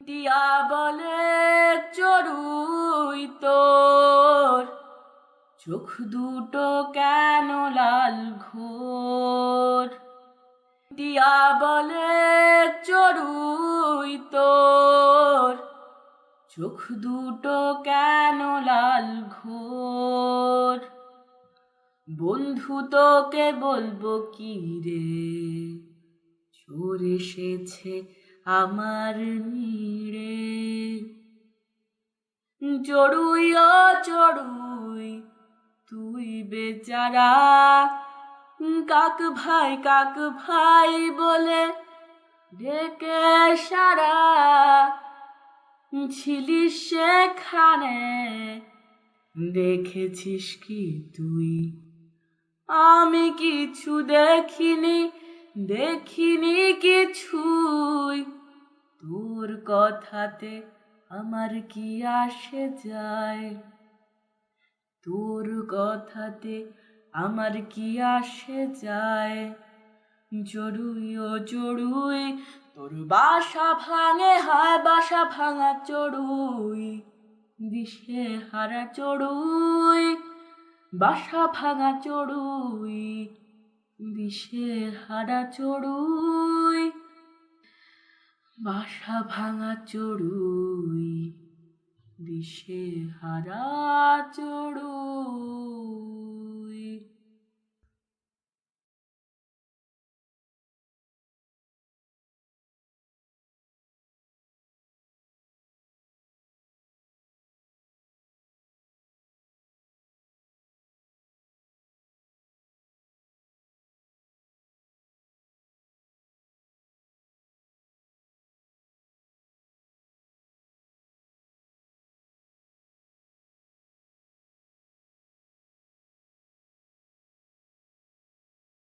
টিয়া বলে চড়ুই তোর চোখ দুটো কেন লাল ঘোর। টিয়া বলে চড়ুই তোর চোখ দুটো কেন লাল ঘোর। বন্ধু তোকে বলবো কি রে, চোর এসেছে আমার নিড়ে। চড়ুই ও চড়ুই তুই বেচারা, কাক ভাই বলে ডেকে সারা ছিলিস সেখানে, দেখেছিস কি তুই? আমি কিছু দেখিনি কিছুই। তোর কথাতে আমার কি আসে যায়, তোর কথাতে আমার কি আসে যায়। চড়ুই ও চড়ুই তোর বাসা ভাঙে হায় বাসা ভাঙা চড়ুই, দিশে হারা চড়ুই, বাসা ভাঙা চড়ুই, দিশে হারা চড়ুই, বাসা ভাঙা চড়ুই, দিশে হারা চড়ুই।